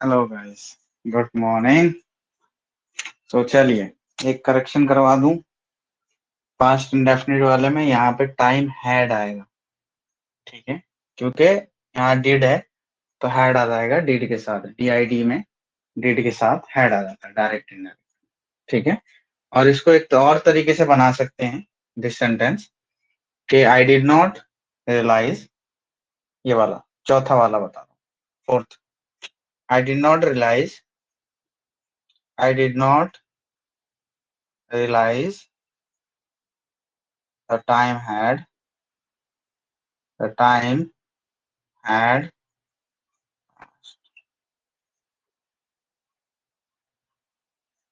Hello guys, good morning. तो चलिए एक करेक्शन करवा दूं। पास्ट इंडेफिनिट वाले में यहाँ पे टाइम हैड आएगा। ठीक है, क्योंकि यहाँ डिड है तो हैड आ जाएगा डिड के साथ। डीआईडी में डिड के साथ हैड आ जाता है, डायरेक्ट इनडायरेक्ट। ठीक है, और इसको एक तो और तरीके से बना सकते हैं दिस सेंटेंस कि आई डिड नॉट रियलाइज। ये वाला चौथा वाला बता रहा हूँ। Fourth, I did not realise, I did not realise the time had, the time had.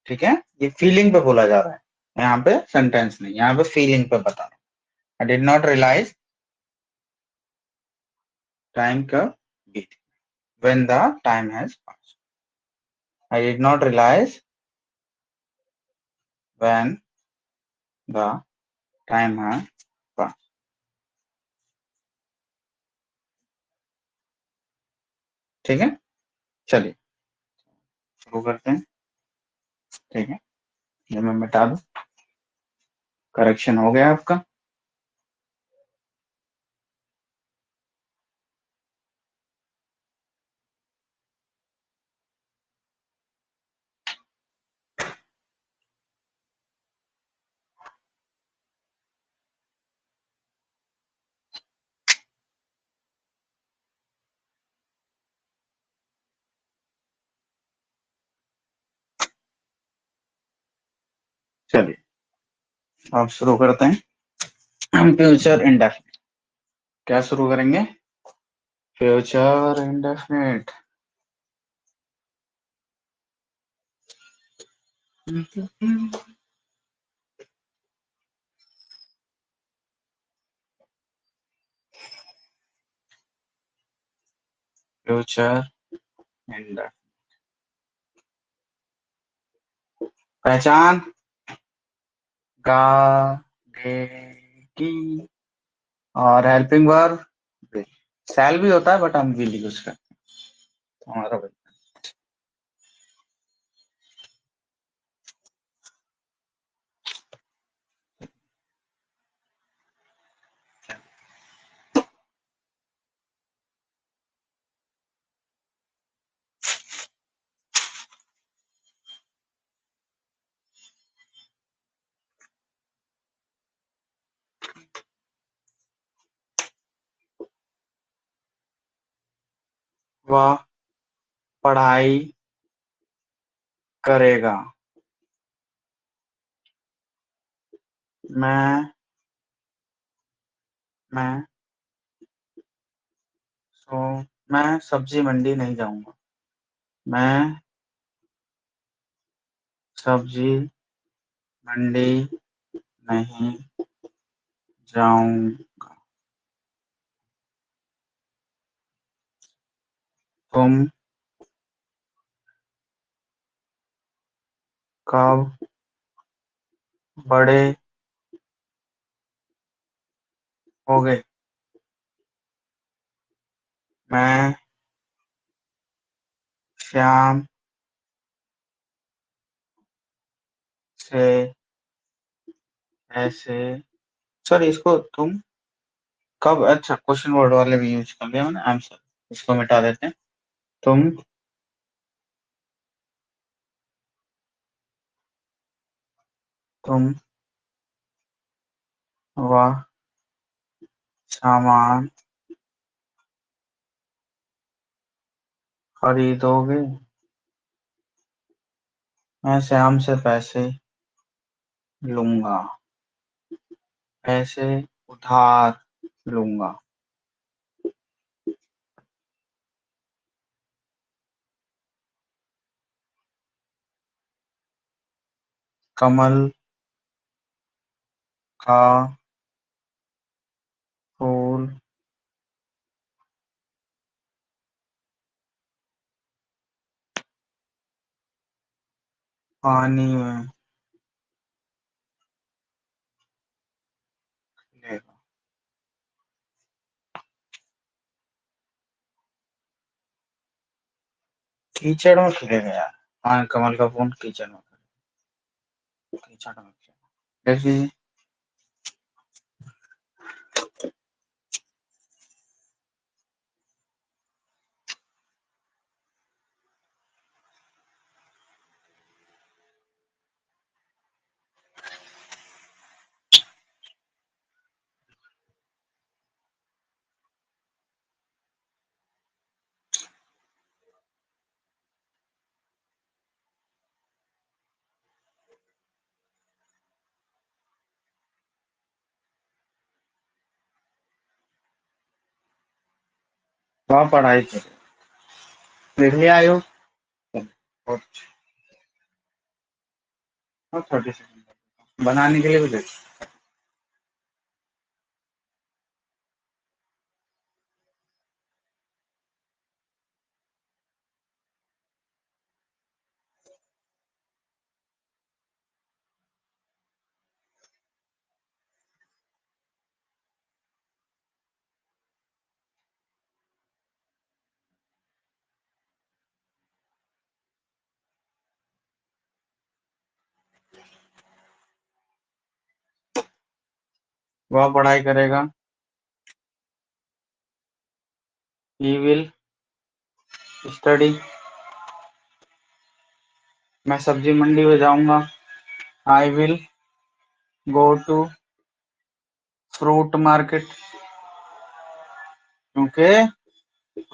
ठीक है, ये फीलिंग पे बोला जा रहा है, यहाँ पे सेंटेंस नहीं, यहाँ पे फीलिंग पे बता रहा हूँ। I did not realise time कब बीत, when the time has pass. I did not realise when the time has pass. ठीक है, चलिए शुरू करते हैं। ठीक है, ये मैं मिटा दूं। करेक्शन हो गया आपका। चलिए अब शुरू करते हैं। हम फ्यूचर इंडेफिनिट क्या शुरू करेंगे? Future indefinite. Future indefinite. पहचान गाएगी, और हेल्पिंग वर्ब शैल भी होता है बट हम विल यूज करते हैं। तो हमारा वह पढ़ाई करेगा। मैं मैं सो मैं सब्जी मंडी नहीं जाऊंगा। मैं सब्जी मंडी नहीं जाऊंगा। तुम कब बड़े हो गए? मैं श्याम से ऐसे, सॉरी इसको तुम कब, अच्छा क्वेश्चन वर्ड वाले भी यूज कर लिया मैंने, आंसर इसको मिटा देते हैं। तुम तुम वह सामान खरीदोगे। मैं श्याम से पैसे लूंगा, पैसे उधार लूंगा। कमल का फूल पानी में खिलेगा। कीचड़ में खिलेगा यार। हाँ, कमल का फूल कीचड़ में, कीचड़ में खिलेगा। देख लीजिए। वहाँ पढ़ाई करो। देख लिया आयोग। और 30 सेकंड बनाने के लिए भी देख। वह पढ़ाई करेगा। He will study. मैं सब्जी मंडी में जाऊंगा। I will go to fruit market. क्योंकि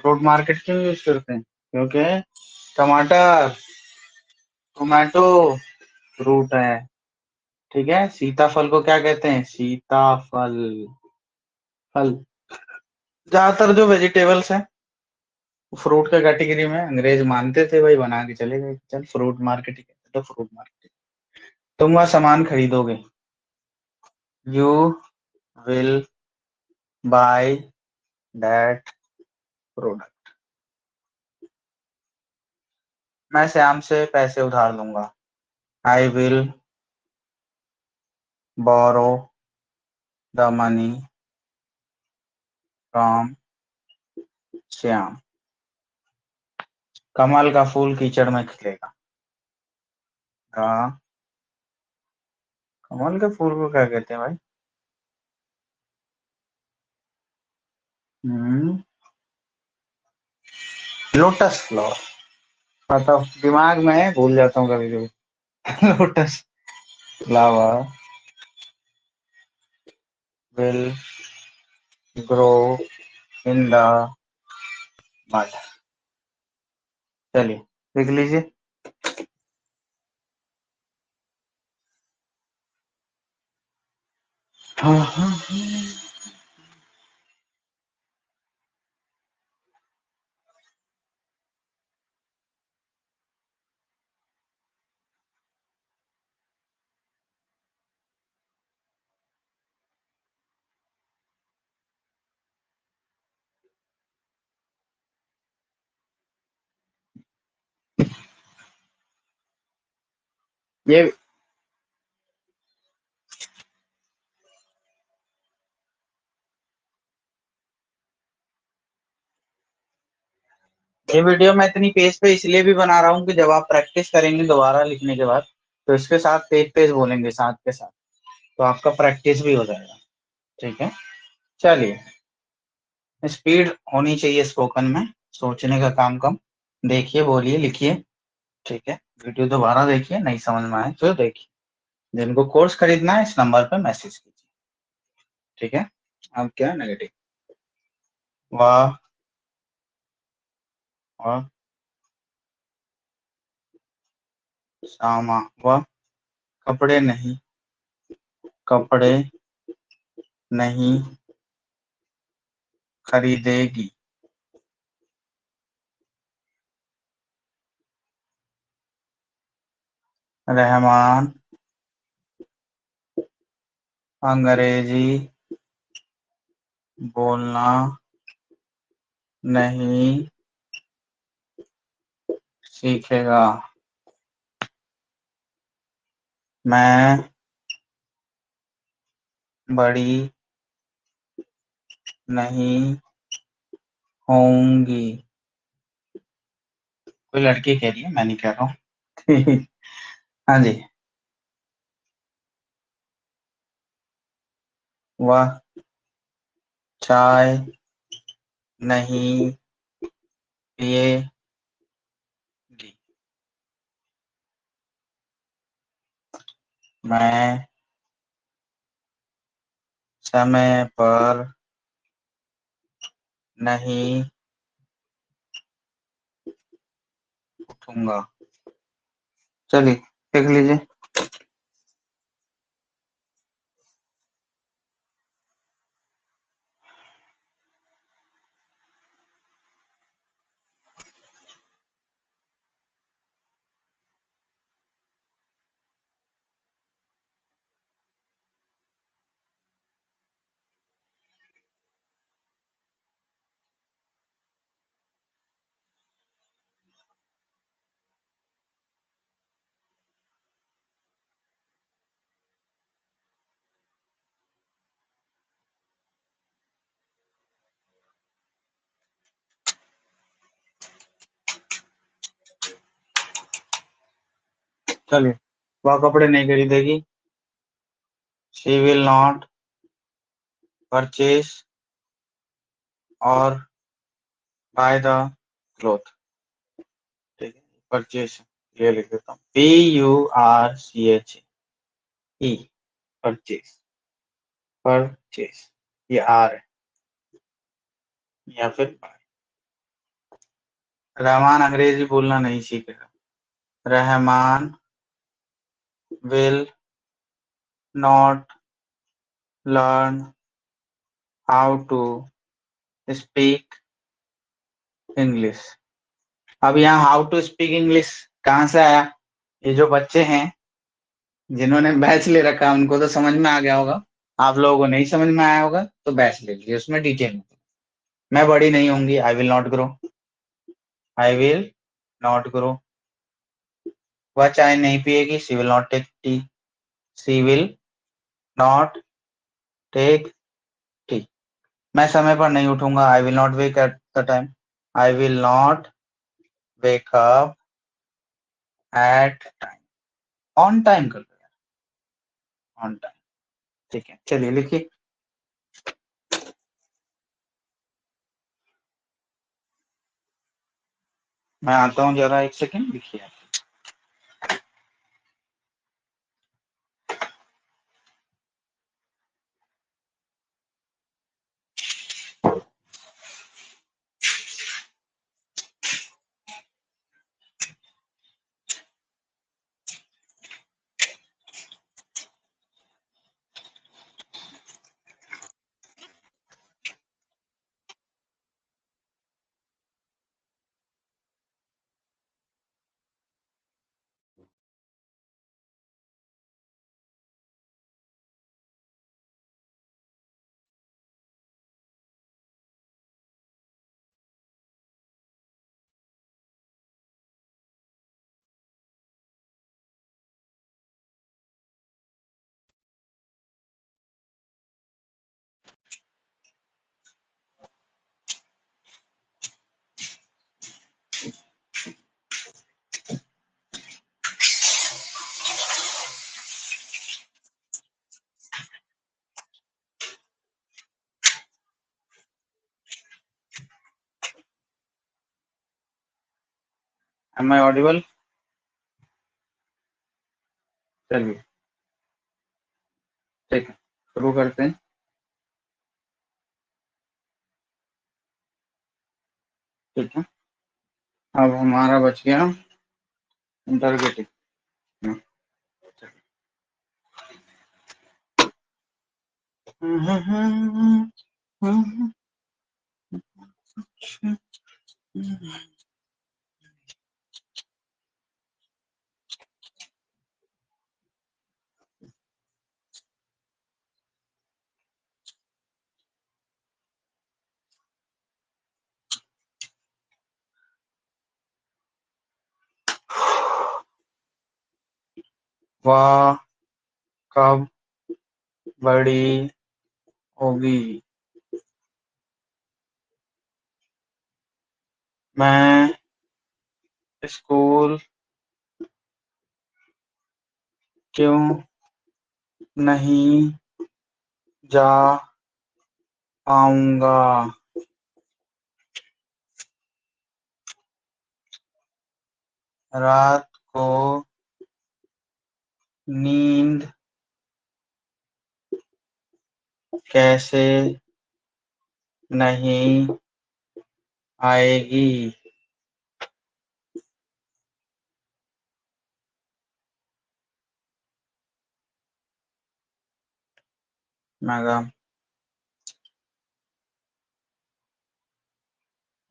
फ्रूट मार्केट क्यों यूज करते हैं? क्योंकि टमाटर, टोमेटो फ्रूट है। ठीक है, सीताफल को क्या कहते हैं? सीताफल। फल। ज्यादातर जो वेजिटेबल्स है फ्रूट का कैटेगरी में अंग्रेज मानते थे, भाई बना के चले गए, चल फ्रूट मार्केट ही कहते, तो फ्रूट मार्केट। तुम वह सामान खरीदोगे। You will buy that product. मैं श्याम से पैसे उधार लूंगा। I will borrow the money from Shyam. कमल का फूल कीचड़ में खिलेगा। हाँ, कमल के फूल को क्या कहते हैं भाई? हम्म लोटस फ्लावर। बताओ, दिमाग में है, भूल जाता हूँ कभी कभी। Lotus flower will grow in the mud. चलिए देख लीजिए। हाँ हाँ हाँ। ये ये वीडियो मैं इतनी पेज पे इसलिए भी बना रहा हूँ कि जब आप प्रैक्टिस करेंगे दोबारा लिखने के बाद, तो इसके साथ पेज पेज बोलेंगे साथ के साथ, तो आपका प्रैक्टिस भी हो जाएगा। ठीक है, चलिए। स्पीड होनी चाहिए स्पोकन में, सोचने का काम कम। देखिए, बोलिए, लिखिए। ठीक है, वीडियो दोबारा देखिए, नहीं समझ में आए तो देखिए। जिनको कोर्स खरीदना है इस नंबर पे मैसेज कीजिए। ठीक है। अब क्या नेगेटिव? वाह। वाह सामा। वाह कपड़े नहीं, कपड़े नहीं खरीदेगी। रहमान अंग्रेजी बोलना नहीं सीखेगा। मैं बड़ी नहीं होंगी। कोई लड़की कह रही है, मैं नहीं कह रहा हूँ। हाँ जी। वह चाय नहीं पिएगी। मैं समय पर नहीं उठूंगा। चलिए देख लीजिए। चलिए, वह कपड़े नहीं खरीदेगी। शी विल नॉट परचेज और बाय द क्लोथ। ठीक है, परचेज ये लिख देता हूँ, PURCHE। परचेज, परचेज, ये आर है, या फिर बाय। रहमान अंग्रेजी बोलना नहीं सीखेगा। Rahman will not learn how to speak English. अब यहाँ हाउ टू स्पीक इंग्लिश कहाँ से आया? ये जो बच्चे हैं जिन्होंने बैच ले रखा है उनको तो समझ में आ गया होगा। आप लोगों को नहीं समझ में आया होगा तो बैच ले लीजिए, उसमें डिटेल में। मैं बड़ी नहीं होंगी, I will not grow. I will not grow. वह चाय नहीं पिएगी, she will not take tea. She will not take tea. मैं समय पर नहीं उठूंगा, I will not wake at the time. I will not wake up at time. On time कर दो यार, ऑन टाइम। ठीक है, चलिए लिखिए। मैं आता हूँ, जरा एक सेकेंड लिखिए आप। Am I audible? चलिए ठीक है, शुरू करते हैं। ठीक है, अब हमारा बच गया इंटरगेटिव। वह कब बड़ी होगी? मैं स्कूल क्यों नहीं जा पाऊंगा? रात को नींद कैसे नहीं आएगी? मैडम,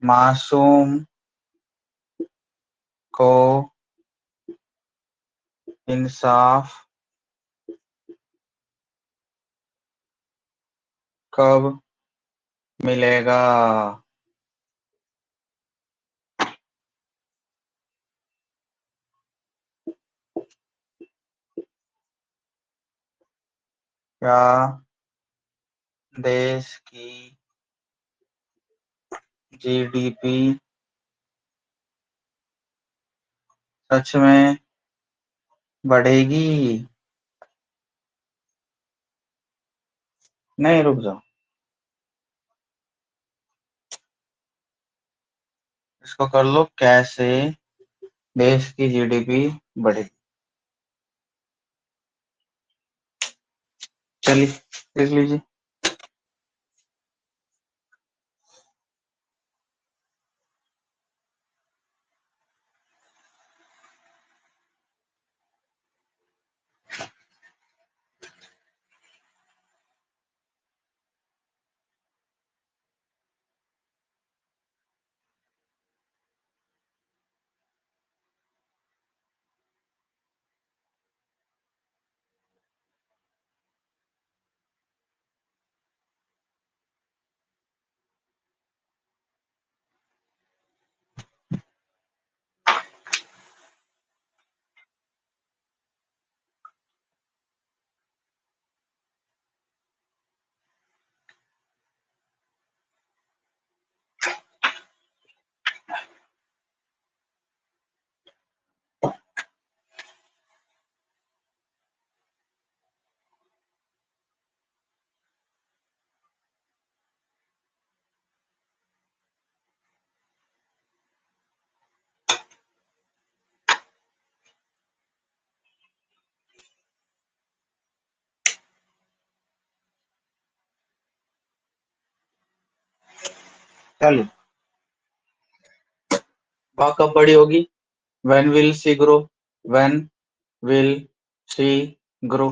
मासूम को इंसाफ कब मिलेगा? क्या देश की जीडीपी सच में बढ़ेगी? नहीं, रुक जाओ, इसको कर लो, कैसे देश की जीडीपी बढ़ेगी। चलिए देख लीजिए। चलिए, वह कब बड़ी होगी? When will she grow? When will she grow?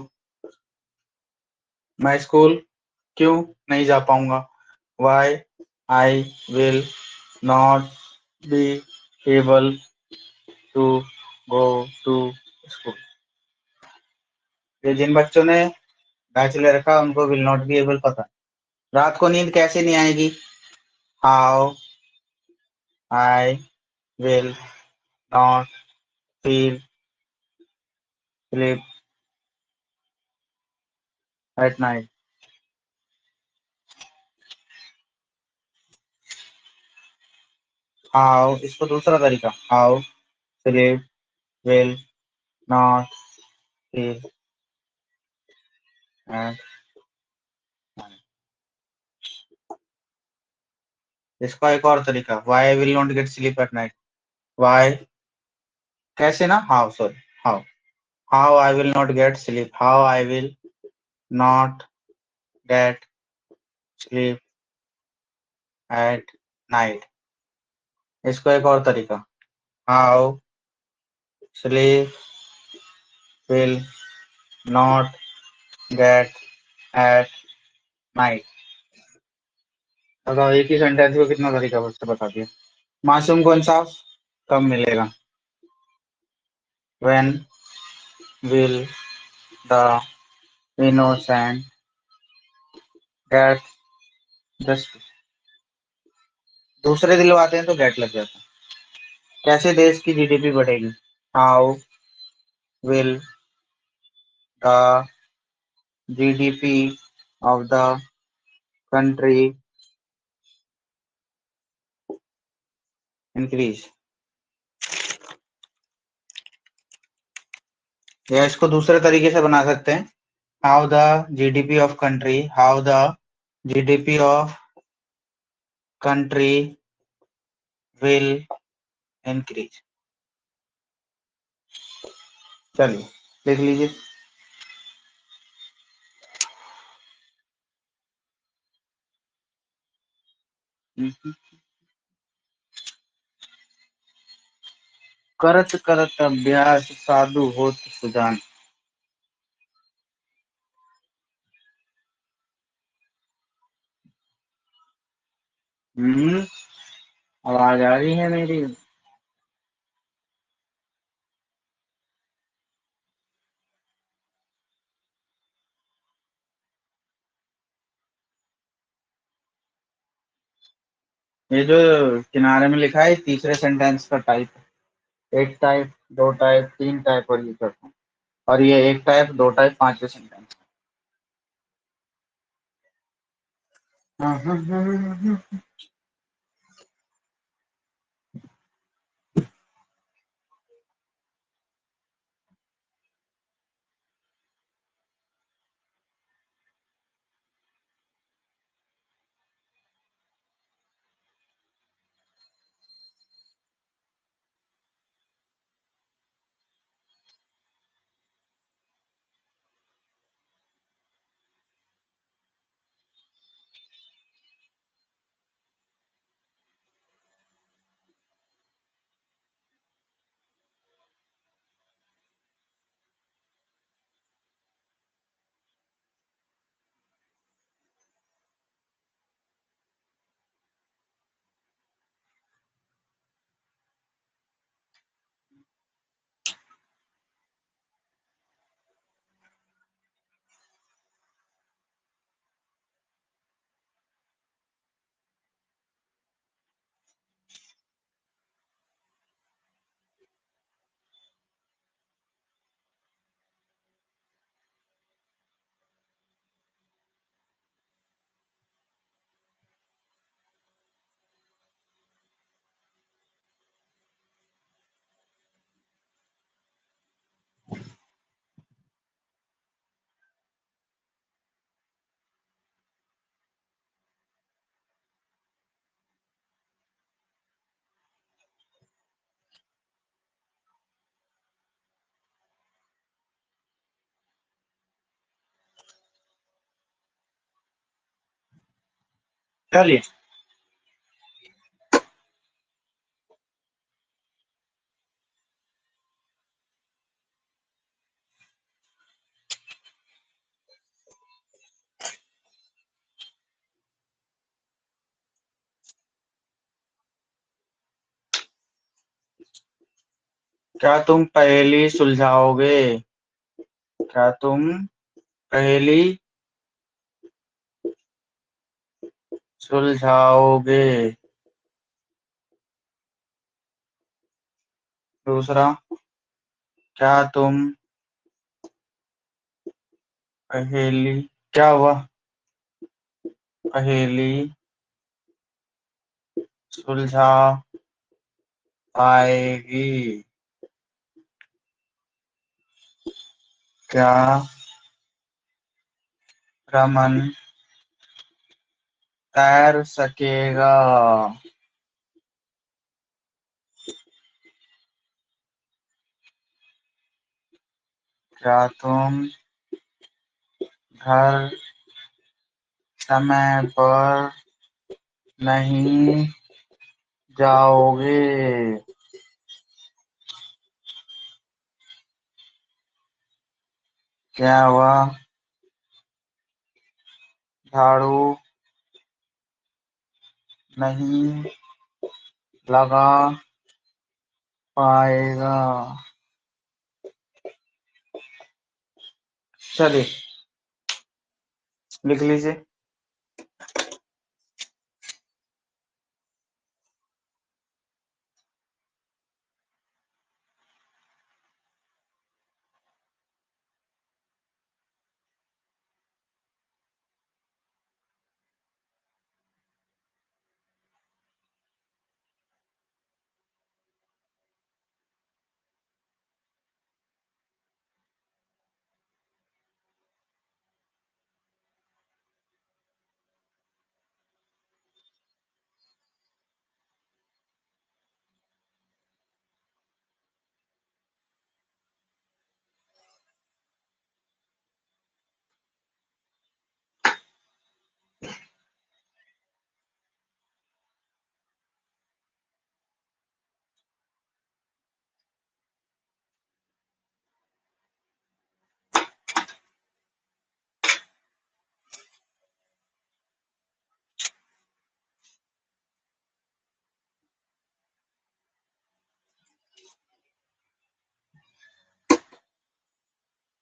मैं स्कूल क्यों नहीं जा पाऊंगा? Why I will not be able to go to school. ये जिन बच्चों ने बैच ले रखा उनको विल नॉट बी एबल पता है। रात को नींद कैसे नहीं आएगी? How I will not feel sleep at night. How, इसको दूसरा तरीका, how sleep will not feel at night. इसका एक और तरीका, why I will not get sleep at night. Why, कैसे ना, how, sorry, how, how I will not get sleep, how I will not get sleep at night. इसको एक और तरीका, how sleep will not get at night. बताओ, एक ही sentence को कितना तरीका से बता दिया। मासूम को इंसाफ कब मिलेगा? When will the innocent get justice? दूसरे दिलवाते हैं तो गेट लग जाता है। कैसे देश की जीडीपी बढ़ेगी? How will the GDP of the country increase? या इसको दूसरे तरीके से बना सकते हैं, how the GDP of country, how the GDP of country will increase. चलिए लिख लीजिए। करत करत अभ्यास साधु होत सुजान। हम्म। आवाज आ रही है मेरी? ये जो किनारे में लिखा है तीसरे सेंटेंस का टाइप, एक टाइप, दो टाइप, तीन टाइप और ये करता हूँ। और ये एक टाइप, दो टाइप, पांचवे सेंटेंस। चलिए। क्या तुम पहेली सुलझाओगे? क्या तुम पहेली सुलझाओगे? दूसरा, क्या तुम पहेली, क्या हुआ, पहेली सुलझा पाएगी? क्या रमन तैर सकेगा? क्या तुम घर समय पर नहीं जाओगे? क्या हुआ, झाड़ू नहीं लगा पाएगा? चलिए लिख लीजिए।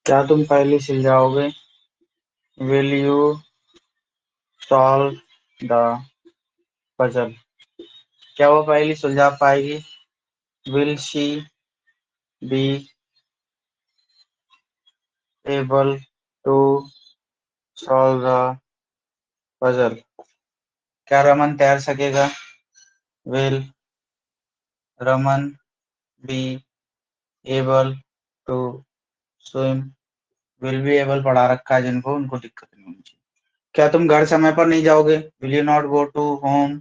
क्या तुम पहले सिल जाओगे? Will you solve the puzzle? क्या वो पहली सुलझा पाएगी? Will she be able to solve the puzzle? क्या रमन तैर सकेगा? Will Raman be able to swim? Will be able पढ़ा रखा है जिनको, उनको दिक्कत नहीं होनी चाहिए। क्या तुम घर समय पर नहीं जाओगे? Will you not go to home?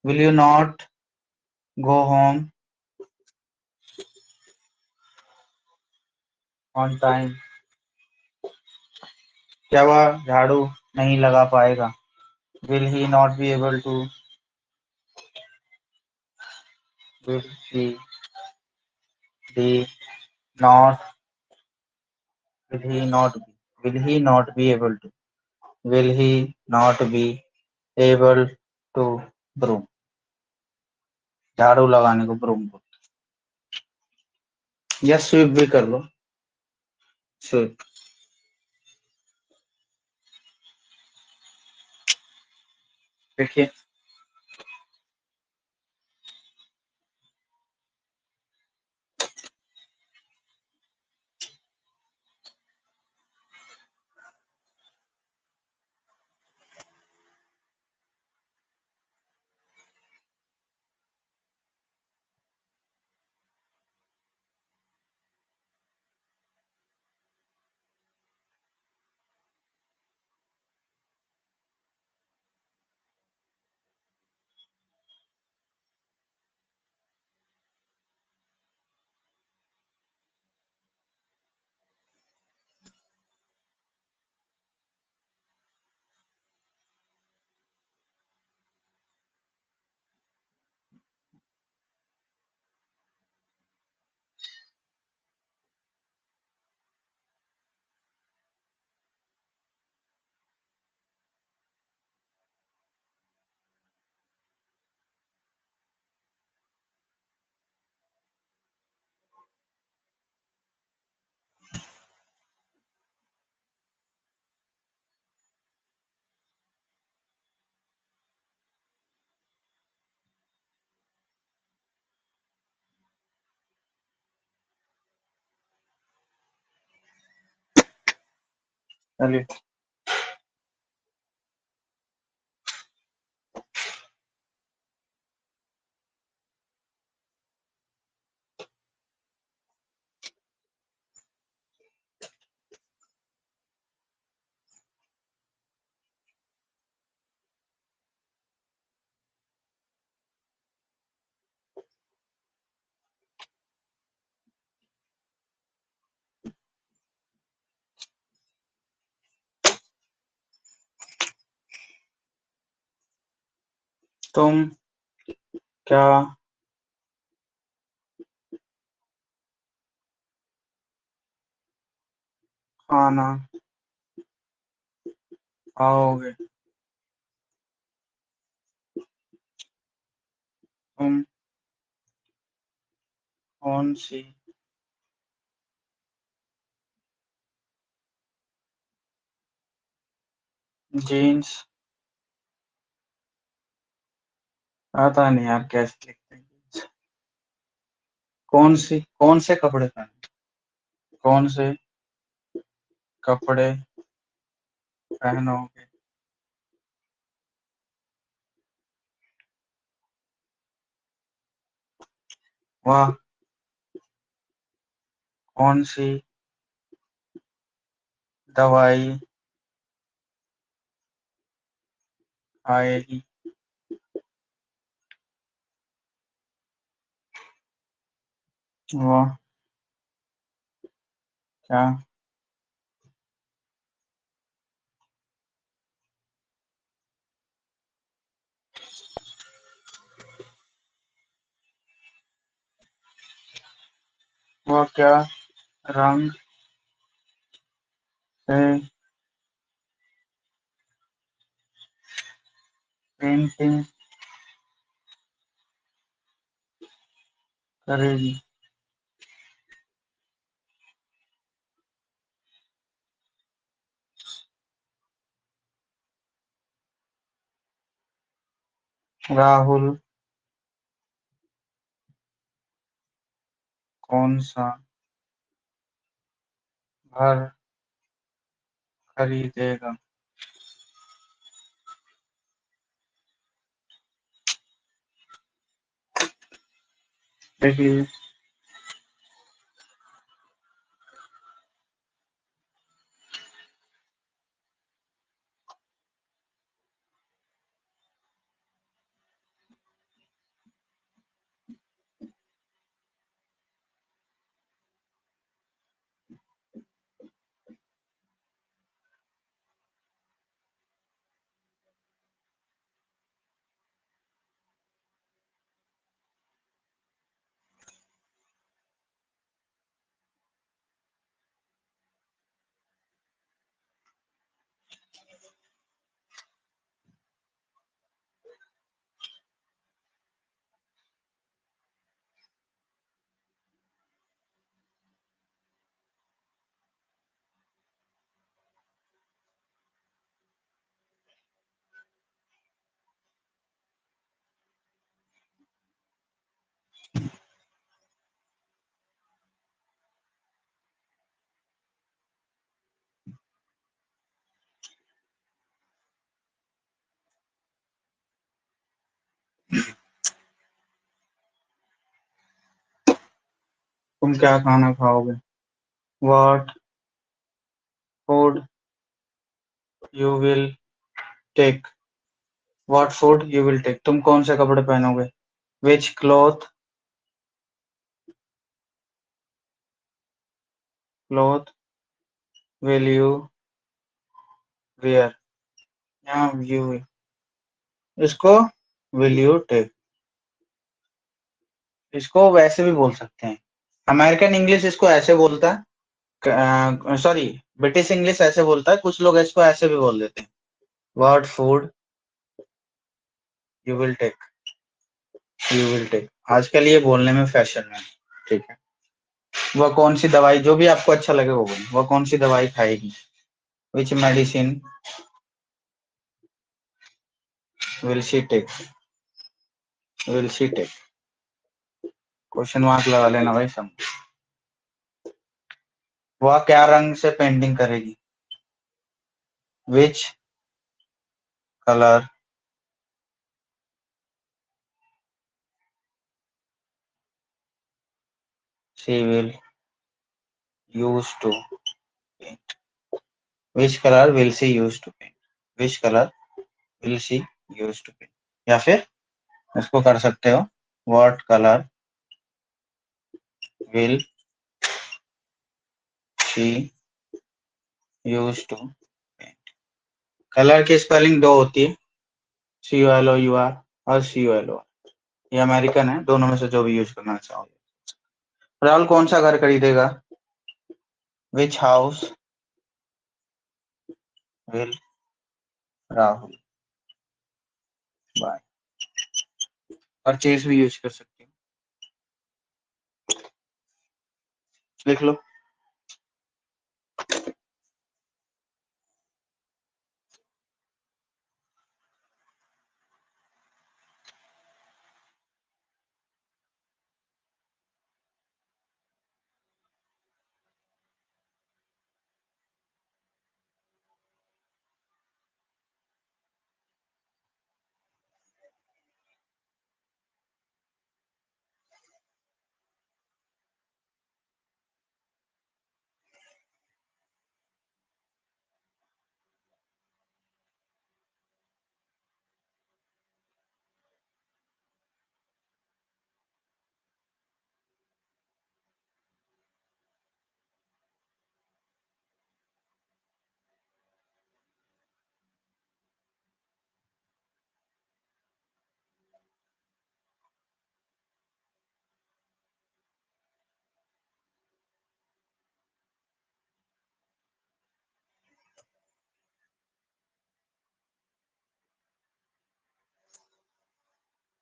Will you not go home on time? क्या वह झाड़ू नहीं लगा पाएगा? Will he not be able to? Will he be not? Will he not be? Will he not be able to? Will he not be able to broom? झाड़ू लगाने को broom को। या स्वीप भी कर लो, स्वीप। देखिए, चलिए। तुम क्या खाना खाओगे? तुम कौन सी जीन्स? आता नहीं यार, कैसे लिखते हैं? कौन से कपड़े पहने? कौन से कपड़े पहनोगे? वाह, कौन सी दवाई आएगी? वाह, क्या? वह क्या रंग से पेंटिंग करेगी? राहुल कौन सा घर खरीदेगा? देख लीजिए। तुम क्या खाना खाओगे? What food you will take? What food you will take, तुम कौन से कपड़े पहनोगे? Which cloth cloth will you wear? यहाँ यू, इसको विल यू टेक, इसको वैसे भी बोल सकते हैं। अमेरिकन इंग्लिश इसको ऐसे बोलता है, सॉरी, ब्रिटिश इंग्लिश ऐसे बोलता है, कुछ लोग इसको ऐसे भी बोल देते हैं। What food you will take, you will take आजकल ये बोलने में फैशन में है, ठीक है। वह कौन सी दवाई, जो भी आपको अच्छा लगे वो बोलो, वह कौन सी दवाई खाएगी? Which medicine will she take, will she take, question mark लगा लेना भाई सब। वह क्या रंग से पेंटिंग करेगी? Which colour she will use to paint, which colour will she use to paint, which colour will she use to paint. या फिर इसको कर सकते हो, what colour will she use to paint. Colour की स्पेलिंग दो होती है, COLOUR और COLOR। ये अमेरिकन है, दोनों में से जो भी यूज करना चाहो। राहुल कौन सा घर खरीदेगा? Which house will Rahul buy? Purchase भी यूज कर सकते हो, लिख लो।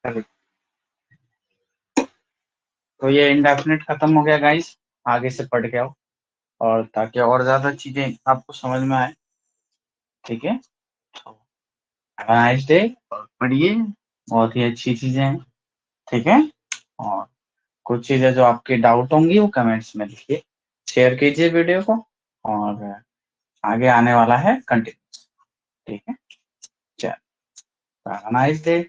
चलिए, तो ये इंडेफिनिट खत्म हो गया गाइस, आगे से पढ़ के आओ, और ताकि और ज्यादा चीजें आपको समझ में आए, ठीक है। नाइस डे, और पढ़िए। बहुत ही अच्छी चीजें हैं, ठीक है। और कुछ चीजें जो आपके डाउट होंगी वो कमेंट्स में लिखिए, शेयर कीजिए वीडियो को, और आगे आने वाला है कंटिन्यू, ठीक है। चलो, नाइस डे।